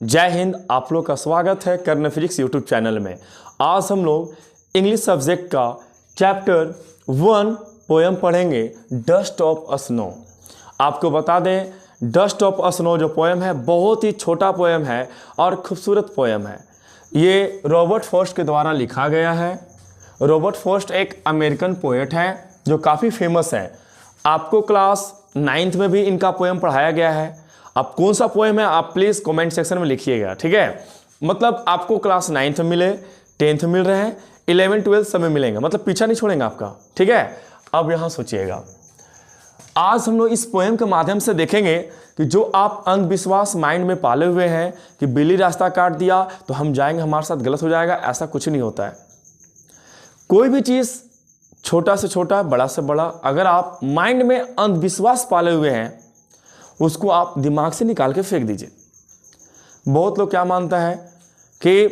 जय हिंद। आप लोग का स्वागत है कर्ण फिजिक्स यूट्यूब चैनल में। आज हम लोग इंग्लिश सब्जेक्ट का चैप्टर 1 पोयम पढ़ेंगे, डस्ट ऑफ स्नो। आपको बता दें, डस्ट ऑफ स्नो जो पोयम है बहुत ही छोटा पोयम है और खूबसूरत पोयम है। ये रॉबर्ट फ्रॉस्ट के द्वारा लिखा गया है। रॉबर्ट फ्रॉस्ट एक अमेरिकन पोएट है जो काफ़ी फेमस है। आपको क्लास 9th में भी इनका पोयम पढ़ाया गया है। अब कौन सा पोएम है आप प्लीज़ कमेंट सेक्शन में लिखिएगा, ठीक है। मतलब आपको क्लास 9th में मिले, 10th मिल रहे हैं, 11 12 सब में मिलेंगे, मतलब पीछा नहीं छोड़ेंगे आपका, ठीक है। अब यहाँ सोचिएगा, आज हम लोग इस पोएम के माध्यम से देखेंगे कि जो आप अंधविश्वास माइंड में पाले हुए हैं कि बिल्ली रास्ता काट दिया तो हम जाएंगे, हमारे साथ गलत हो जाएगा, ऐसा कुछ नहीं होता है। कोई भी चीज़ छोटा से छोटा, बड़ा से बड़ा, अगर आप माइंड में अंधविश्वास पाले हुए हैं उसको आप दिमाग से निकाल के फेंक दीजिए। बहुत लोग क्या मानता है कि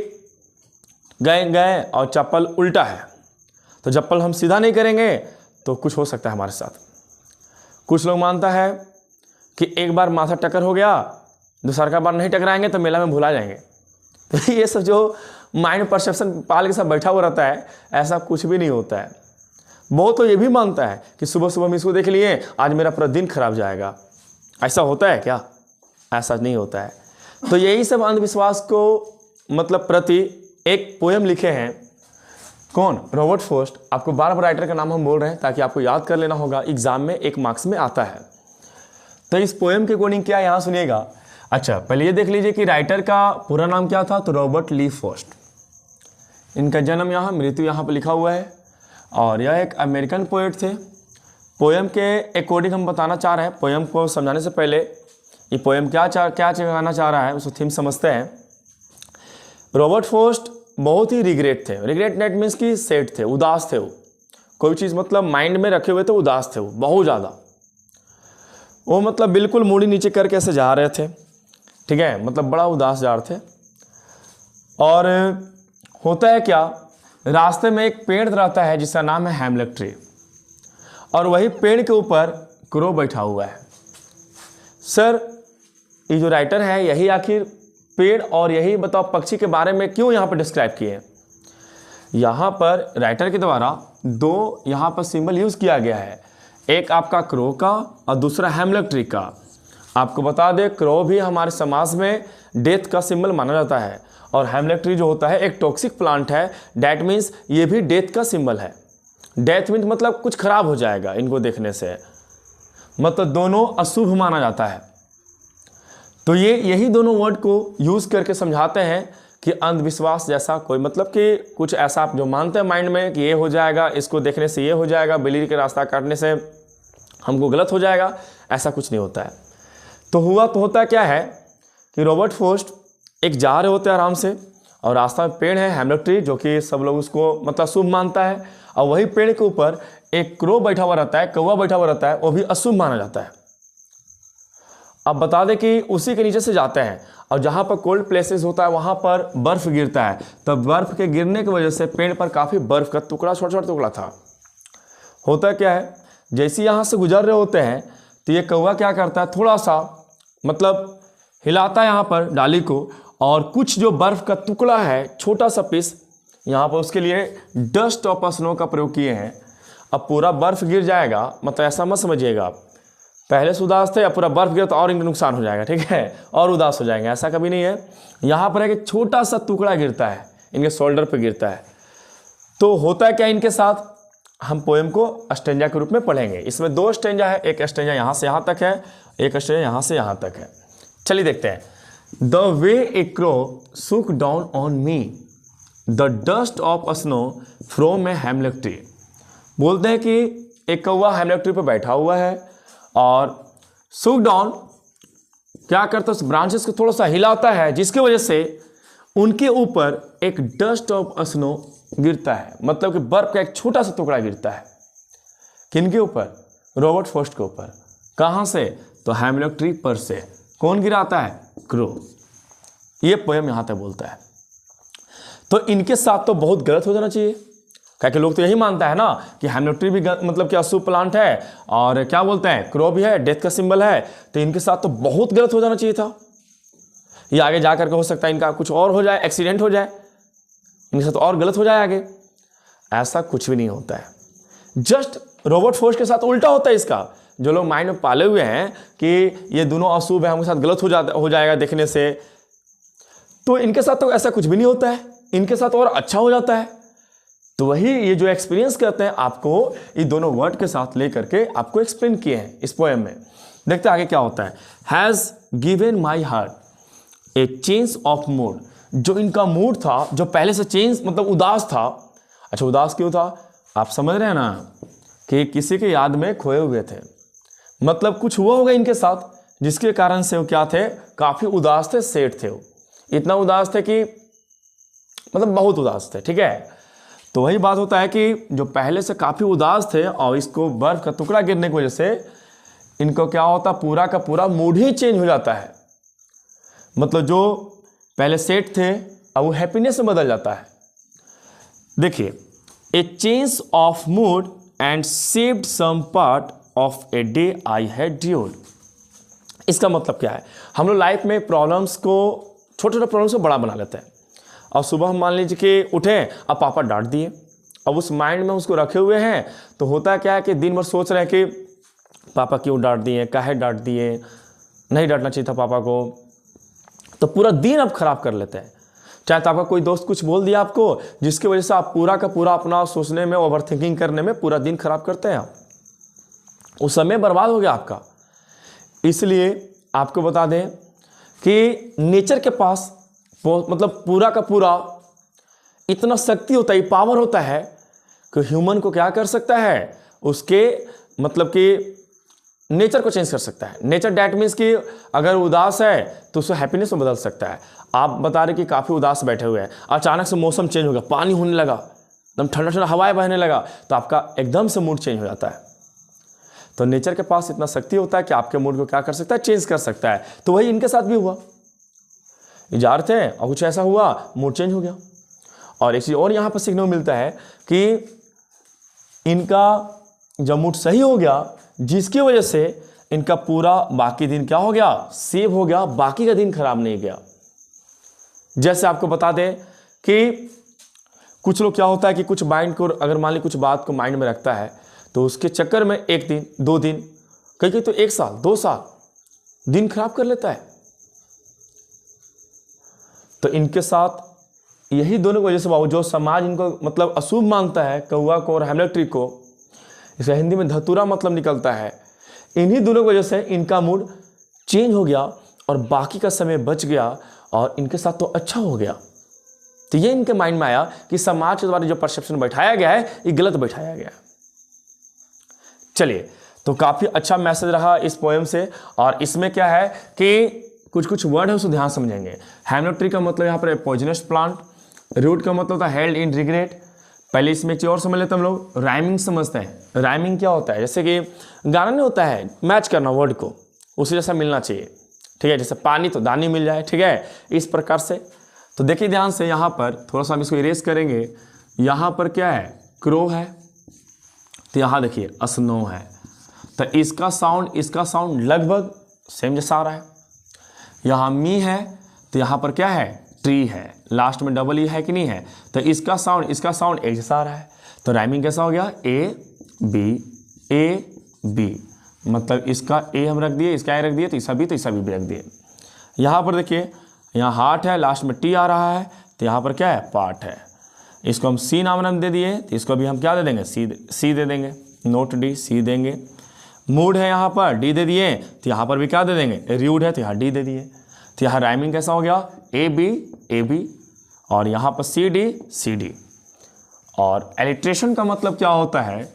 गए और चप्पल उल्टा है तो चप्पल हम सीधा नहीं करेंगे तो कुछ हो सकता है हमारे साथ। कुछ लोग मानता है कि एक बार माथा टक्कर हो गया, दूसरा बार नहीं टकराएंगे तो मेला में भुला जाएंगे। तो ये सब जो माइंड परसेप्शन पाल के साथ बैठा हुआ रहता है, ऐसा कुछ भी नहीं होता है। बहुत तो ये भी मानता है कि सुबह सुबह हम इसको देख लिए, आज मेरा पूरा दिन खराब जाएगा। ऐसा होता है क्या? ऐसा नहीं होता है। तो यही सब अंधविश्वास को मतलब प्रति एक पोयम लिखे हैं। कौन? Robert Frost. आपको बार बार राइटर का नाम हम बोल रहे हैं ताकि आपको याद कर लेना होगा, एग्जाम में 1 मार्क्स में आता है। तो इस पोयम के अकॉर्डिंग क्या यहाँ सुनिएगा। अच्छा, पहले ये देख लीजिए कि राइटर का पूरा नाम क्या था। तो रॉबर्ट ली फ्रॉस्ट। इनका जन्म यहाँ, मृत्यु यहाँ पर लिखा हुआ है और यह एक अमेरिकन पोएट थे। पोयम के अकॉर्डिंग हम बताना चाह रहे हैं, पोयम को समझाने से पहले ये पोयम क्या कहना चाह रहा है उसको थीम समझते हैं। रॉबर्ट फ्रॉस्ट बहुत ही रिग्रेट थे। रिग्रेट नेट मीन्स कि सैड थे, उदास थे। वो कोई चीज़ मतलब माइंड में रखे हुए थे, उदास थे वो बहुत ज़्यादा। वो मतलब बिल्कुल मूड़ी नीचे करके ऐसे जा रहे थे, ठीक है, मतलब बड़ा उदास जा रहे थे। और होता है क्या, रास्ते में एक पेड़ रहता है जिसका नाम है हेमलक ट्री, और वही पेड़ के ऊपर क्रो बैठा हुआ है। सर, ये जो राइटर है यही आखिर पेड़ और यही बताओ पक्षी के बारे में क्यों यहाँ पर डिस्क्राइब किए? यहाँ पर राइटर के द्वारा 2 यहाँ पर सिंबल यूज़ किया गया है, एक आपका क्रो का और दूसरा हेमलक ट्री का। आपको बता दें, क्रो भी हमारे समाज में डेथ का सिंबल माना जाता है और हेमलक ट्री जो होता है एक टॉक्सिक प्लांट है। डैट मीन्स ये भी डेथ का सिंबल है। डेथ मीन्स मतलब कुछ खराब हो जाएगा इनको देखने से, मतलब दोनों अशुभ माना जाता है। तो ये यही दोनों वर्ड को यूज़ करके समझाते हैं कि अंधविश्वास जैसा कोई मतलब कि कुछ ऐसा आप जो मानते हैं माइंड में कि ये हो जाएगा, इसको देखने से ये हो जाएगा, बिल्ली के रास्ता काटने से हमको गलत हो जाएगा, ऐसा कुछ नहीं होता है। तो होता क्या है कि रॉबर्ट फ्रॉस्ट एक जा रहे होते हैं आराम से और रास्ता में पेड़ है हेमलक ट्री, जो कि सब लोग उसको मतलब शुभ मानता है, और वही पेड़ के ऊपर एक क्रो बैठा हुआ रहता है, कौवा बैठा हुआ रहता है, वो भी अशुभ माना जाता है। अब बता दें कि उसी के नीचे से जाते हैं और जहाँ पर कोल्ड प्लेसेस होता है वहाँ पर बर्फ़ गिरता है। तब बर्फ़ के गिरने की वजह से पेड़ पर काफ़ी बर्फ़ का टुकड़ा, छोटा छोटा टुकड़ा था। होता क्या है, जैसे यहाँ से गुजर रहे होते हैं तो ये कौवा क्या करता है, थोड़ा सा मतलब हिलाता है यहाँ पर डाली को, और कुछ जो बर्फ़ का टुकड़ा है, छोटा सा पीस, यहाँ पर उसके लिए डस्ट ऑफ स्नो का प्रयोग किए हैं। अब पूरा बर्फ़ गिर जाएगा, मतलब ऐसा मत समझिएगा आप पहले से उदास थे, या पूरा बर्फ़ गिरा तो और इनका नुकसान हो जाएगा, ठीक है, और उदास हो जाएंगे, ऐसा कभी नहीं है। यहाँ पर एक छोटा सा टुकड़ा गिरता है, इनके शोल्डर पे गिरता है। तो होता है क्या इनके साथ, हम पोएम को स्टेंजा के रूप में पढ़ेंगे। इसमें 2 स्टेंजा है, एक स्टेंजा यहाँ से यहाँ तक है, एक स्टेंजा यहाँ से यहाँ तक है। चलिए देखते हैं। द वे ए क्रो सुक down on me, the dust of snow from A हेमलक tree. बोलते हैं कि एक कौवा हेमलक ट्री पर बैठा हुआ है और सुक डाउन क्या करता है, ब्रांचेस को थोड़ा सा हिलाता है, जिसकी वजह से उनके ऊपर एक डस्ट ऑफ स्नो गिरता है, मतलब कि बर्फ का एक छोटा सा टुकड़ा गिरता है। किनके ऊपर? रॉबर्ट फ्रॉस्ट के ऊपर। कहाँ से? तो हेमलक ट्री पर से। कौन गिराता है? क्रो। ये पोयम यहाँ तक बोलता है। तो इनके साथ तो बहुत गलत हो जाना चाहिए, क्योंकि लोग तो यही मानता है ना कि हेमलक ट्री भी मतलब कि अशुभ प्लांट है और क्या बोलते हैं, क्रो भी है, डेथ का सिंबल है। तो इनके साथ तो बहुत गलत हो जाना चाहिए था। ये आगे जा करके हो सकता है इनका कुछ और हो जाए, एक्सीडेंट हो जाए, इनके साथ और गलत हो जाए आगे। ऐसा कुछ भी नहीं होता है। जस्ट रॉबर्ट फॉक्स के साथ उल्टा होता है इसका। जो लोग माइंड में पाले हुए हैं कि ये दोनों अशुभ है, हमारे साथ गलत हो जाएगा देखने से, तो इनके साथ तो ऐसा कुछ भी नहीं होता है, इनके साथ और अच्छा हो जाता है। तो वही ये जो एक्सपीरियंस करते हैं आपको ये दोनों वर्ड के साथ लेकर के आपको एक्सप्लेन किए हैं इस पोएम में। देखते हैं आगे क्या होता है। Has given my heart A change of mood. जो इनका मूड था, जो पहले से चेंज मतलब उदास था। अच्छा, उदास क्यों था? आप समझ रहे हैं ना कि किसी के याद में खोए हुए थे, मतलब कुछ हुआ होगा इनके साथ जिसके कारण से वो क्या थे, काफी उदास थे, सेठ थे। वो इतना उदास थे कि मतलब बहुत उदास थे, ठीक है। तो वही बात होता है कि जो पहले से काफी उदास थे और इसको बर्फ का टुकड़ा गिरने की वजह से इनको क्या होता, पूरा का पूरा मूड ही चेंज हो जाता है। मतलब जो पहले सेठ थे अब वो हैप्पीनेस में बदल जाता है। देखिए, a change of mood and saved some part of a day I had rued. इसका मतलब क्या है, हम लोग लाइफ में प्रॉब्लम्स को, छोटे छोटे प्रॉब्लम्स को बड़ा बना लेते हैं। और सुबह हम मान लीजिए कि उठे, अब पापा डांट दिए, अब उस माइंड में उसको रखे हुए हैं, तो होता क्या है कि दिन भर सोच रहे हैं कि पापा क्यों डांट दिए, काहे डांट दिए, नहीं डांटना चाहिए था पापा को। तो पूरा दिन आप खराब कर लेते हैं। चाहे तो आपका कोई दोस्त कुछ बोल दिया आपको, जिसकी वजह से आप पूरा का पूरा अपना सोचने में, ओवर थिंकिंग करने में पूरा दिन खराब करते हैं आप, उस समय बर्बाद हो गया आपका। इसलिए आपको बता दें कि नेचर के पास मतलब पूरा का पूरा इतना शक्ति होता है, पावर होता है कि ह्यूमन को क्या कर सकता है, उसके मतलब कि नेचर को चेंज कर सकता है। नेचर डैट मीन्स कि अगर उदास है तो उसको हैप्पीनेस में बदल सकता है। आप बता रहे कि काफ़ी उदास बैठे हुए हैं, अचानक से मौसम चेंज हो गया, पानी होने लगा, एकदम ठंडा ठंडा हवाएं बहने लगा, तो आपका एकदम से मूड चेंज हो जाता है। तो नेचर के पास इतना शक्ति होता है कि आपके मूड को क्या कर सकता है, चेंज कर सकता है। तो वही इनके साथ भी हुआ, जा रहे थे और कुछ ऐसा हुआ, मूड चेंज हो गया। और एक चीज़ और यहाँ पर सीखने को मिलता है कि इनका जब मूड सही हो गया, जिसकी वजह से इनका पूरा बाकी दिन क्या हो गया, सेव हो गया, बाकी का दिन खराब नहीं गया। जैसे आपको बता दें कि कुछ लोग क्या होता है कि कुछ माइंड को, अगर मान ली कुछ बात को माइंड में रखता है, तो उसके चक्कर में एक दिन, 2 दिन, कहीं तो 1 साल, 2 साल दिन खराब कर लेता है। तो इनके साथ यही दोनों की वजह से बाबू, जो समाज इनको मतलब अशुभ मानता है, कौवा को और हेमलेट ट्री को, इसे हिंदी में धतूरा मतलब निकलता है, इन्हीं दोनों की वजह से इनका मूड चेंज हो गया और बाकी का समय बच गया और इनके साथ तो अच्छा हो गया। तो ये इनके माइंड में आया कि समाज के द्वारा जो परसेप्शन बैठाया गया है ये गलत बैठाया गया है। चलिए, तो काफ़ी अच्छा मैसेज रहा इस पोएम से। और इसमें क्या है कि कुछ कुछ वर्ड है उसको ध्यान समझेंगे। हेमलेट ट्री का मतलब यहाँ पर पॉइजनस प्लांट, रूट का मतलब होता है हेल्ड इन रिग्रेट। पहले इसमें एक चीज़ और समझ लेते हैं हम लोग, राइमिंग समझते हैं। राइमिंग क्या होता है, जैसे कि गाना नहीं होता है, मैच करना वर्ड को, उसी जैसा मिलना चाहिए, ठीक है। जैसे पानी तो दानी मिल जाए, ठीक है, इस प्रकार से। तो देखिए ध्यान से, यहाँ पर थोड़ा सा हम इसको इरेज करेंगे। यहाँ पर क्या है, क्रो है, तो यहाँ देखिए स्नो है, तो इसका साउंड लगभग सेम जैसा आ रहा है। यहाँ मी है, तो यहाँ पर क्या है, ट्री है, लास्ट में डबल ई है कि नहीं है, तो इसका साउंड एक जैसा आ रहा है। तो राइमिंग कैसा हो गया, ए बी, मतलब इसका ए हम रख दिए, इसका ए रख दिए, तो इसका भी रख दिए। यहाँ पर देखिए, यहाँ हार्ट है, लास्ट में टी आ रहा है, तो यहाँ पर क्या है, पार्ट है। इसको हम सी नाम दे दिए, तो इसको भी हम क्या दे देंगे, सी दे देंगे, नोट डी, सी देंगे। मूड है यहाँ पर, डी दे दिए, तो यहाँ पर भी क्या दे देंगे, र्यूड है, तो यहाँ डी दे दिए। तो यहाँ राइमिंग कैसा हो गया, ए बी, और यहाँ पर सी डी। और एलिट्रेशन का मतलब क्या होता है,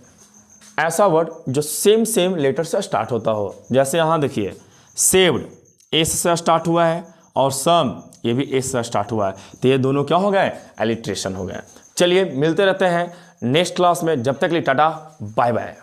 ऐसा वर्ड जो सेम लेटर से स्टार्ट होता हो। जैसे यहाँ देखिए, सेव्ड एस से स्टार्ट हुआ है और सम ये भी एस से स्टार्ट हुआ है, तो ये दोनों क्या हो गए, एलिट्रेशन हो गए। चलिए मिलते रहते हैं नेक्स्ट क्लास में, जब तक के लिए टाटा बाय बाय।